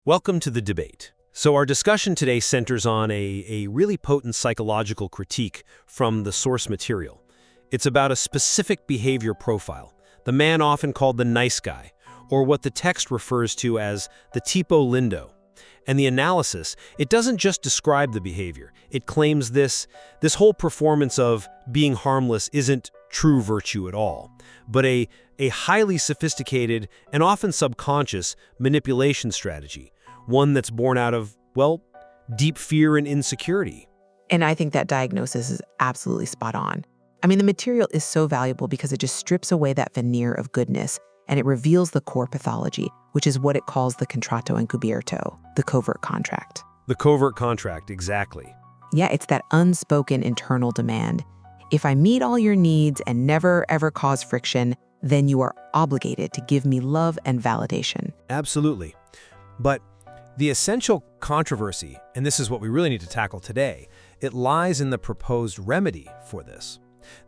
Welcome to the debate. So our discussion today centers on a really potent psychological critique from the source material. It's about a specific behavior profile, the man often called the nice guy, or what the text refers to as the tipo lindo. And the analysis, it doesn't just describe the behavior. It claims this whole performance of being harmless isn't true virtue at all, but a highly sophisticated and often subconscious manipulation strategy, one that's born out of, well, deep fear and insecurity. And I think that diagnosis is absolutely spot on. I mean, the material is so valuable because it just strips away that veneer of goodness and it reveals the core pathology, which is what it calls the contratto encubierto, the covert contract. The covert contract, exactly. Yeah, it's that unspoken internal demand. If I meet all your needs and never ever cause friction, then you are obligated to give me love and validation. Absolutely. But the essential controversy, and this is what we really need to tackle today, it lies in the proposed remedy for this.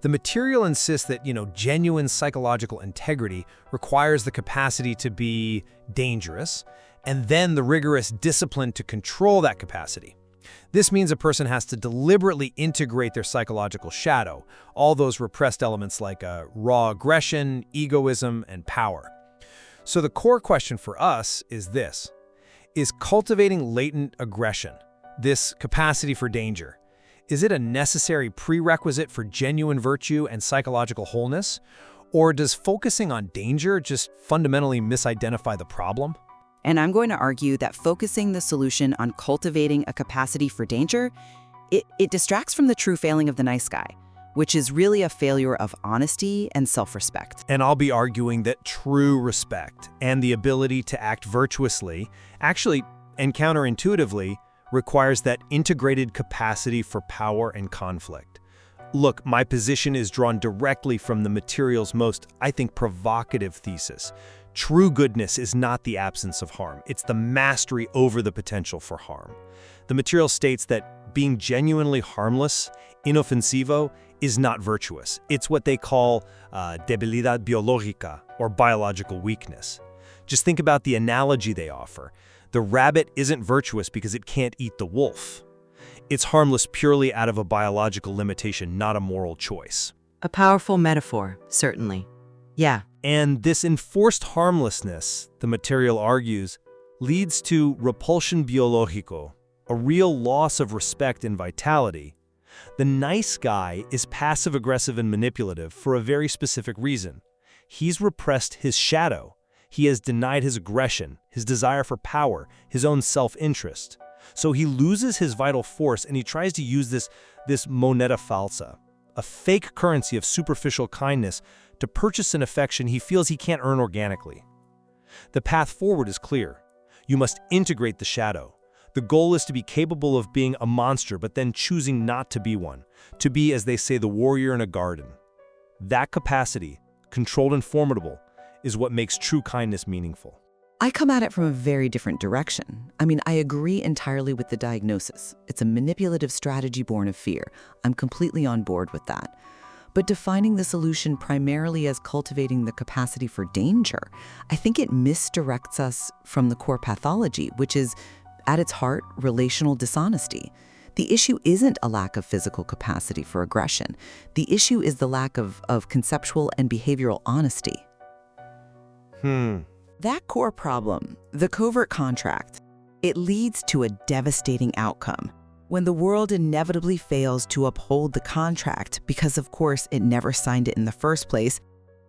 The material insists that, genuine psychological integrity requires the capacity to be dangerous, and then the rigorous discipline to control that capacity. This means a person has to deliberately integrate their psychological shadow, all those repressed elements like raw aggression, egoism, and power. So the core question for us is this: is cultivating latent aggression, this capacity for danger, is it a necessary prerequisite for genuine virtue and psychological wholeness? Or does focusing on danger just fundamentally misidentify the problem? And I'm going to argue that focusing the solution on cultivating a capacity for danger, it distracts from the true failing of the nice guy, which is really a failure of honesty and self-respect. And I'll be arguing that true respect and the ability to act virtuously, actually and counterintuitively, requires that integrated capacity for power and conflict. Look, my position is drawn directly from the material's most, I think, provocative thesis. True goodness is not the absence of harm. It's the mastery over the potential for harm. The material states that being genuinely harmless, inofensivo, is not virtuous. It's what they call debilidad biológica, or biological weakness. Just think about the analogy they offer. The rabbit isn't virtuous because it can't eat the wolf. It's harmless purely out of a biological limitation, not a moral choice. A powerful metaphor, certainly. Yeah. And this enforced harmlessness, the material argues, leads to repulsion biológico, a real loss of respect and vitality. The nice guy is passive-aggressive and manipulative for a very specific reason. He's repressed his shadow. He has denied his aggression, his desire for power, his own self-interest. So he loses his vital force and he tries to use this moneda falsa, a fake currency of superficial kindness, to purchase an affection he feels he can't earn organically. The path forward is clear. You must integrate the shadow. The goal is to be capable of being a monster, but then choosing not to be one, to be, as they say, the warrior in a garden. That capacity, controlled and formidable, is what makes true kindness meaningful. I come at it from a very different direction. I agree entirely with the diagnosis. It's a manipulative strategy born of fear. I'm completely on board with that. But defining the solution primarily as cultivating the capacity for danger, I think it misdirects us from the core pathology, which is, at its heart, relational dishonesty. The issue isn't a lack of physical capacity for aggression. The issue is the lack of conceptual and behavioral honesty. That core problem, the covert contract, it leads to a devastating outcome. When the world inevitably fails to uphold the contract because, of course, it never signed it in the first place,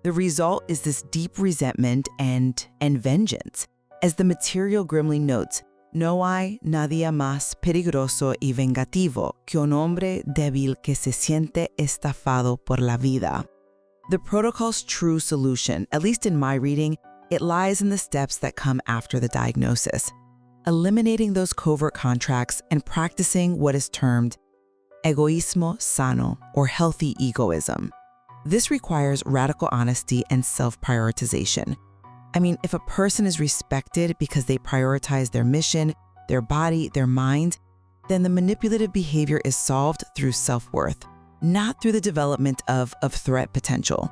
the result is this deep resentment and vengeance. As the material grimly notes, no hay nadie más peligroso y vengativo que un hombre débil que se siente estafado por la vida. The protocol's true solution, at least in my reading, it lies in the steps that come after the diagnosis, eliminating those covert contracts and practicing what is termed egoísmo sano, or healthy egoism. This requires radical honesty and self-prioritization. If a person is respected because they prioritize their mission, their body, their mind, then the manipulative behavior is solved through self-worth, not through the development of threat potential.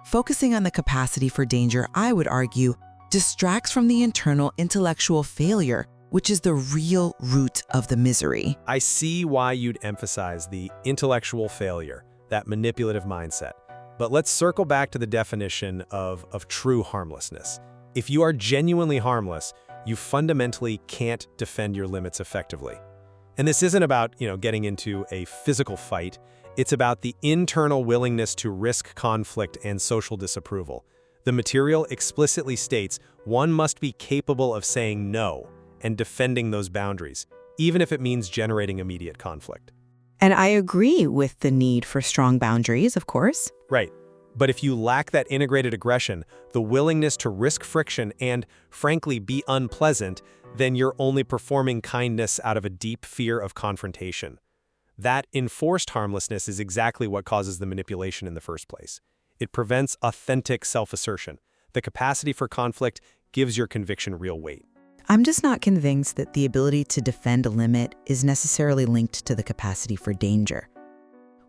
Focusing on the capacity for danger, I would argue, distracts from the internal intellectual failure which is the real root of the misery. I see why you'd emphasize the intellectual failure, that manipulative mindset. But let's circle back to the definition of true harmlessness. If you are genuinely harmless, you fundamentally can't defend your limits effectively. And this isn't about, getting into a physical fight. It's about the internal willingness to risk conflict and social disapproval. The material explicitly states one must be capable of saying no and defending those boundaries, even if it means generating immediate conflict. And I agree with the need for strong boundaries, of course. Right. But if you lack that integrated aggression, the willingness to risk friction and, frankly, be unpleasant, then you're only performing kindness out of a deep fear of confrontation. That enforced harmlessness is exactly what causes the manipulation in the first place. It prevents authentic self-assertion. The capacity for conflict gives your conviction real weight. I'm just not convinced that the ability to defend a limit is necessarily linked to the capacity for danger.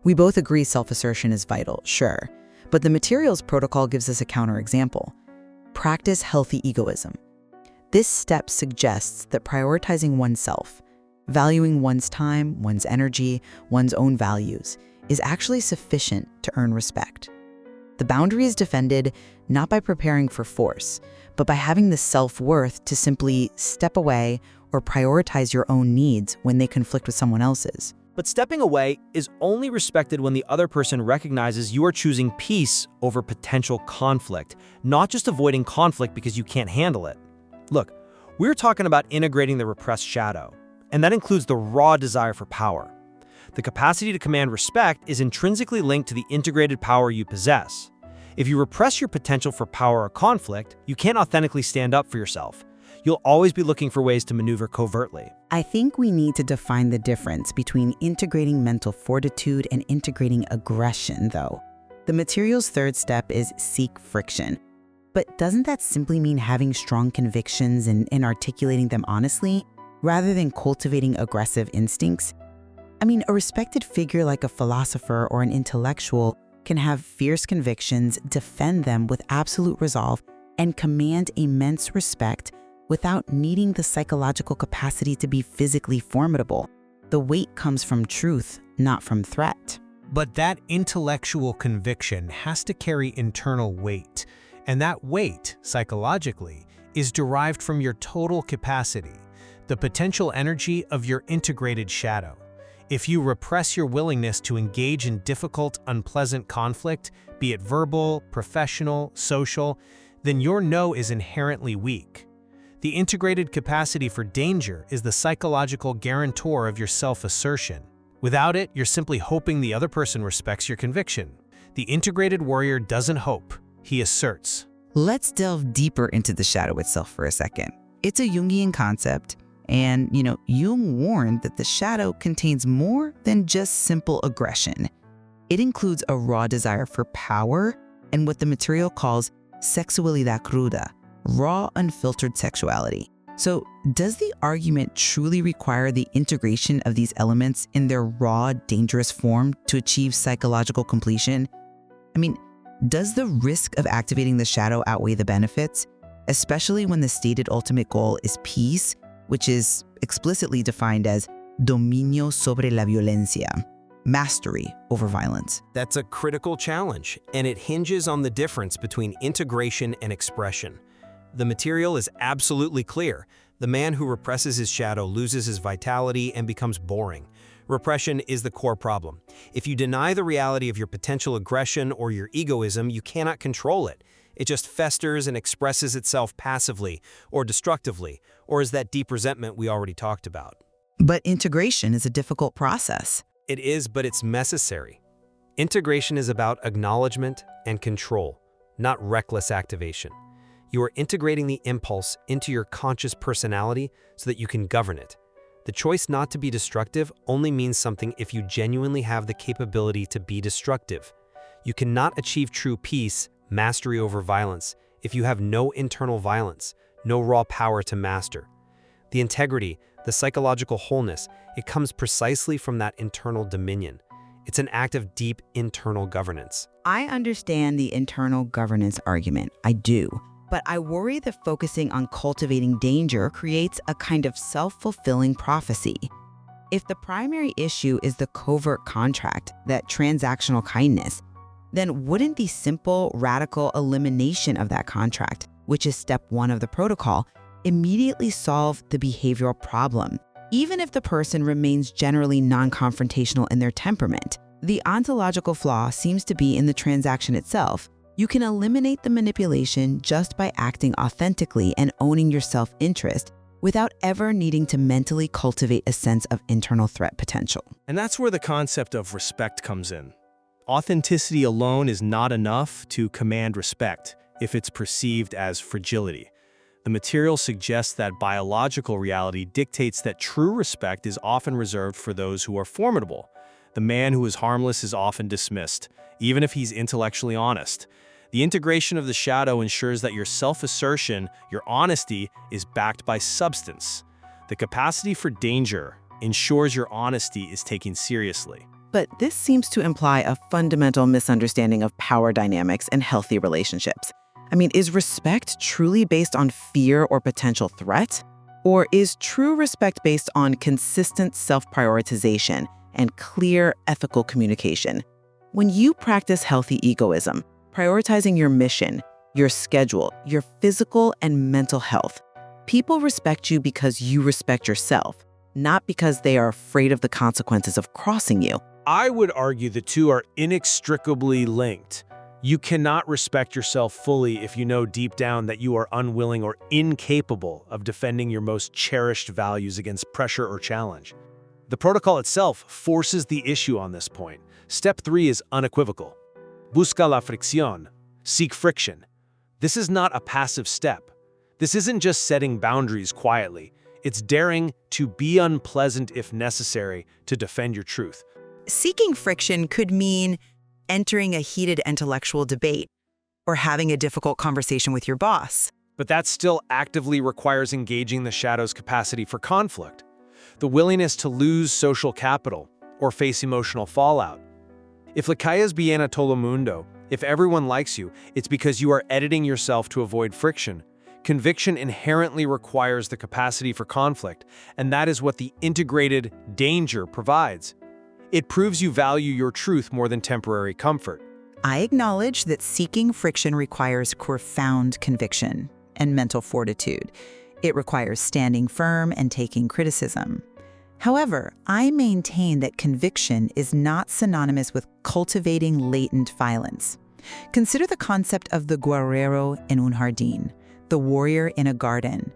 We both agree self-assertion is vital, sure, but the materials protocol gives us a counterexample. Practice healthy egoism. This step suggests that prioritizing oneself, valuing one's time, one's energy, one's own values, is actually sufficient to earn respect. The boundary is defended not by preparing for force, but by having the self-worth to simply step away or prioritize your own needs when they conflict with someone else's. But stepping away is only respected when the other person recognizes you are choosing peace over potential conflict, not just avoiding conflict because you can't handle it. Look, we're talking about integrating the repressed shadow, and that includes the raw desire for power. The capacity to command respect is intrinsically linked to the integrated power you possess. If you repress your potential for power or conflict, you can't authentically stand up for yourself. You'll always be looking for ways to maneuver covertly. I think we need to define the difference between integrating mental fortitude and integrating aggression, though. The material's third step is seek friction. But doesn't that simply mean having strong convictions and articulating them honestly, rather than cultivating aggressive instincts? I mean, a respected figure like a philosopher or an intellectual can have fierce convictions, defend them with absolute resolve, and command immense respect without needing the psychological capacity to be physically formidable. The weight comes from truth, not from threat. But that intellectual conviction has to carry internal weight, and that weight, psychologically, is derived from your total capacity, the potential energy of your integrated shadow. If you repress your willingness to engage in difficult, unpleasant conflict, be it verbal, professional, social, then your no is inherently weak. The integrated capacity for danger is the psychological guarantor of your self-assertion. Without it, you're simply hoping the other person respects your conviction. The integrated warrior doesn't hope, he asserts. Let's delve deeper into the shadow itself for a second. It's a Jungian concept, and Jung warned that the shadow contains more than just simple aggression. It includes a raw desire for power and what the material calls sexualidad cruda, raw, unfiltered sexuality. So, does the argument truly require the integration of these elements in their raw, dangerous form to achieve psychological completion? I mean, does the risk of activating the shadow outweigh the benefits, especially when the stated ultimate goal is peace, which is explicitly defined as dominio sobre la violencia, mastery over violence? That's a critical challenge, and it hinges on the difference between integration and expression. The material is absolutely clear. The man who represses his shadow loses his vitality and becomes boring. Repression is the core problem. If you deny the reality of your potential aggression or your egoism, you cannot control it. It just festers and expresses itself passively or destructively, or as that deep resentment we already talked about. But integration is a difficult process. It is, but it's necessary. Integration is about acknowledgement and control, not reckless activation. You are integrating the impulse into your conscious personality so that you can govern it. The choice not to be destructive only means something if you genuinely have the capability to be destructive. You cannot achieve true peace, mastery over violence, if you have no internal violence, no raw power to master. The integrity, the psychological wholeness, it comes precisely from that internal dominion. It's an act of deep internal governance. I understand the internal governance argument. I do. But I worry that focusing on cultivating danger creates a kind of self-fulfilling prophecy. If the primary issue is the covert contract, that transactional kindness, then wouldn't the simple, radical elimination of that contract, which is step 1 of the protocol, immediately solve the behavioral problem? Even if the person remains generally non-confrontational in their temperament, the ontological flaw seems to be in the transaction itself. You can eliminate the manipulation just by acting authentically and owning your self-interest without ever needing to mentally cultivate a sense of internal threat potential. And that's where the concept of respect comes in. Authenticity alone is not enough to command respect if it's perceived as fragility. The material suggests that biological reality dictates that true respect is often reserved for those who are formidable. The man who is harmless is often dismissed, even if he's intellectually honest. The integration of the shadow ensures that your self-assertion, your honesty, is backed by substance. The capacity for danger ensures your honesty is taken seriously. But this seems to imply a fundamental misunderstanding of power dynamics in healthy relationships. I mean, is respect truly based on fear or potential threat? Or is true respect based on consistent self-prioritization and clear ethical communication? When you practice healthy egoism, prioritizing your mission, your schedule, your physical and mental health, people respect you because you respect yourself, not because they are afraid of the consequences of crossing you. I would argue the two are inextricably linked. You cannot respect yourself fully if you know deep down that you are unwilling or incapable of defending your most cherished values against pressure or challenge. The protocol itself forces the issue on this point. Step 3 is unequivocal. Busca la fricción. Seek friction. This is not a passive step. This isn't just setting boundaries quietly. It's daring to be unpleasant if necessary to defend your truth. Seeking friction could mean entering a heated intellectual debate or having a difficult conversation with your boss. But that still actively requires engaging the shadow's capacity for conflict, the willingness to lose social capital or face emotional fallout. If la calles bien a todo mundo, if everyone likes you, it's because you are editing yourself to avoid friction. Conviction inherently requires the capacity for conflict, and that is what the integrated danger provides. It proves you value your truth more than temporary comfort. I acknowledge that seeking friction requires profound conviction and mental fortitude. It requires standing firm and taking criticism. However, I maintain that conviction is not synonymous with cultivating latent violence. Consider the concept of the guerrero en un jardín, the warrior in a garden.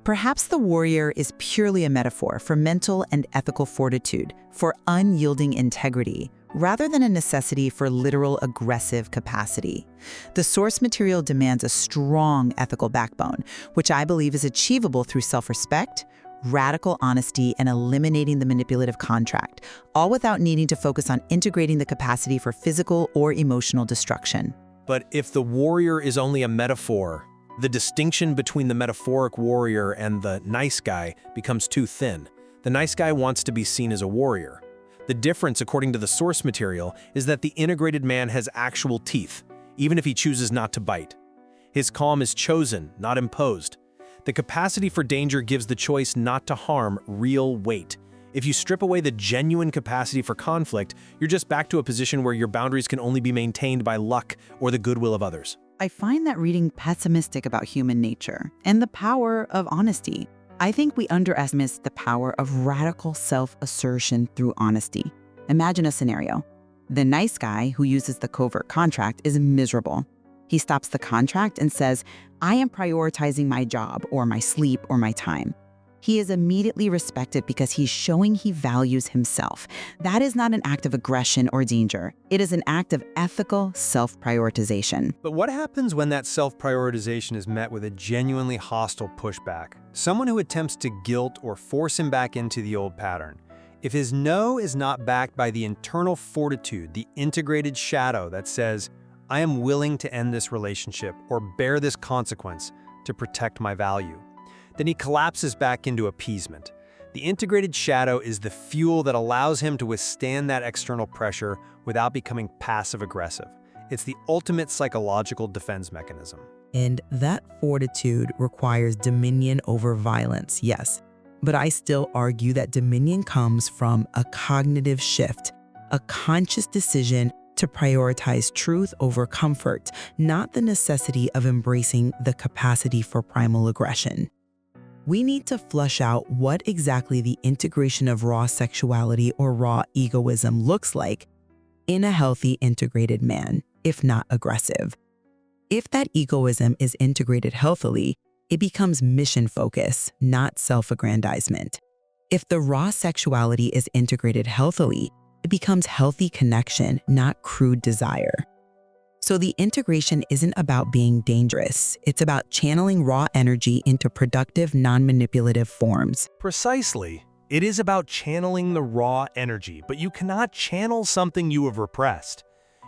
Perhaps the warrior is purely a metaphor for mental and ethical fortitude, for unyielding integrity, rather than a necessity for literal aggressive capacity. The source material demands a strong ethical backbone, which I believe is achievable through self-respect, radical honesty, and eliminating the manipulative contract, all without needing to focus on integrating the capacity for physical or emotional destruction. But if the warrior is only a metaphor, the distinction between the metaphoric warrior and the nice guy becomes too thin. The nice guy wants to be seen as a warrior. The difference, according to the source material, is that the integrated man has actual teeth, even if he chooses not to bite. His calm is chosen, not imposed. The capacity for danger gives the choice not to harm real weight. If you strip away the genuine capacity for conflict, you're just back to a position where your boundaries can only be maintained by luck or the goodwill of others. I find that reading pessimistic about human nature and the power of honesty. I think we underestimate the power of radical self-assertion through honesty. Imagine a scenario. The nice guy who uses the covert contract is miserable. He stops the contract and says, "I am prioritizing my job or my sleep or my time." He is immediately respected because he's showing he values himself. That is not an act of aggression or danger. It is an act of ethical self-prioritization. But what happens when that self-prioritization is met with a genuinely hostile pushback? Someone who attempts to guilt or force him back into the old pattern. If his no is not backed by the internal fortitude, the integrated shadow that says, "I am willing to end this relationship or bear this consequence to protect my value," then he collapses back into appeasement. The integrated shadow is the fuel that allows him to withstand that external pressure without becoming passive-aggressive. It's the ultimate psychological defense mechanism. And that fortitude requires dominion over violence, yes. But I still argue that dominion comes from a cognitive shift, a conscious decision to prioritize truth over comfort, not the necessity of embracing the capacity for primal aggression. We need to flush out what exactly the integration of raw sexuality or raw egoism looks like in a healthy, integrated man, if not aggressive. If that egoism is integrated healthily, it becomes mission-focused, not self-aggrandizement. If the raw sexuality is integrated healthily, it becomes healthy connection, not crude desire. So the integration isn't about being dangerous. It's about channeling raw energy into productive, non-manipulative forms. Precisely. It is about channeling the raw energy, but you cannot channel something you have repressed.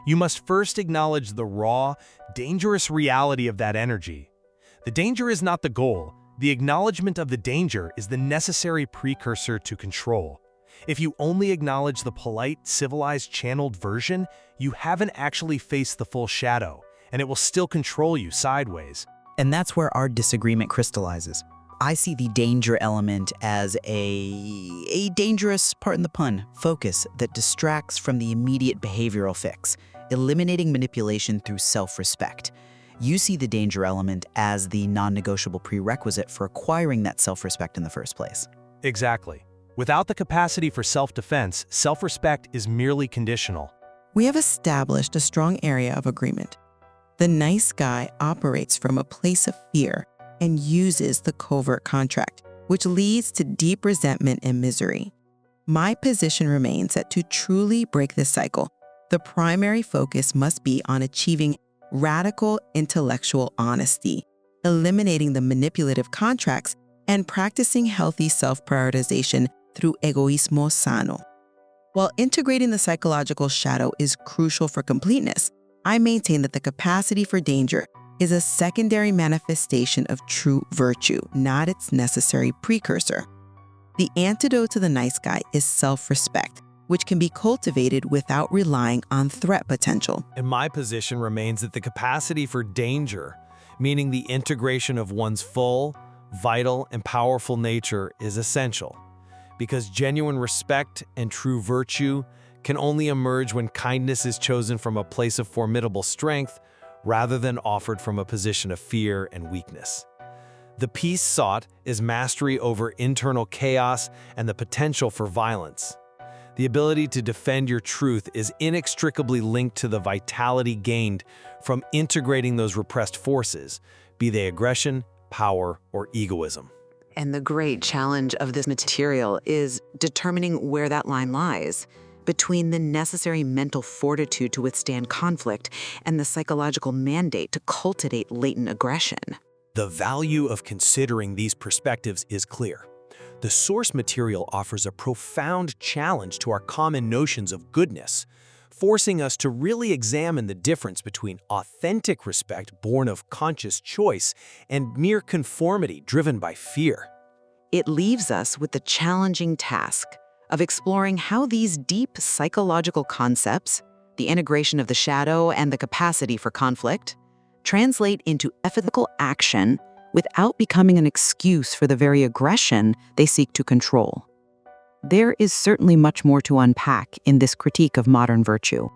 You must first acknowledge the raw, dangerous reality of that energy. The danger is not the goal. The acknowledgement of the danger is the necessary precursor to control. If you only acknowledge the polite, civilized, channeled version, you haven't actually faced the full shadow, and it will still control you sideways. And that's where our disagreement crystallizes. I see the danger element as a dangerous, pardon the pun, focus that distracts from the immediate behavioral fix, eliminating manipulation through self-respect. You see the danger element as the non-negotiable prerequisite for acquiring that self-respect in the first place. Exactly. Without the capacity for self-defense, self-respect is merely conditional. We have established a strong area of agreement. The nice guy operates from a place of fear and uses the covert contract, which leads to deep resentment and misery. My position remains that to truly break this cycle, the primary focus must be on achieving radical intellectual honesty, eliminating the manipulative contracts, and practicing healthy self-prioritization through egoísmo sano. While integrating the psychological shadow is crucial for completeness, I maintain that the capacity for danger is a secondary manifestation of true virtue, not its necessary precursor. The antidote to the nice guy is self-respect, which can be cultivated without relying on threat potential. And my position remains that the capacity for danger, meaning the integration of one's full, vital, and powerful nature, is essential. Because genuine respect and true virtue can only emerge when kindness is chosen from a place of formidable strength rather than offered from a position of fear and weakness. The peace sought is mastery over internal chaos and the potential for violence. The ability to defend your truth is inextricably linked to the vitality gained from integrating those repressed forces, be they aggression, power, or egoism. And the great challenge of this material is determining where that line lies between the necessary mental fortitude to withstand conflict and the psychological mandate to cultivate latent aggression. The value of considering these perspectives is clear. The source material offers a profound challenge to our common notions of goodness, forcing us to really examine the difference between authentic respect born of conscious choice and mere conformity driven by fear. It leaves us with the challenging task of exploring how these deep psychological concepts, the integration of the shadow and the capacity for conflict, translate into ethical action without becoming an excuse for the very aggression they seek to control. There is certainly much more to unpack in this critique of modern virtue.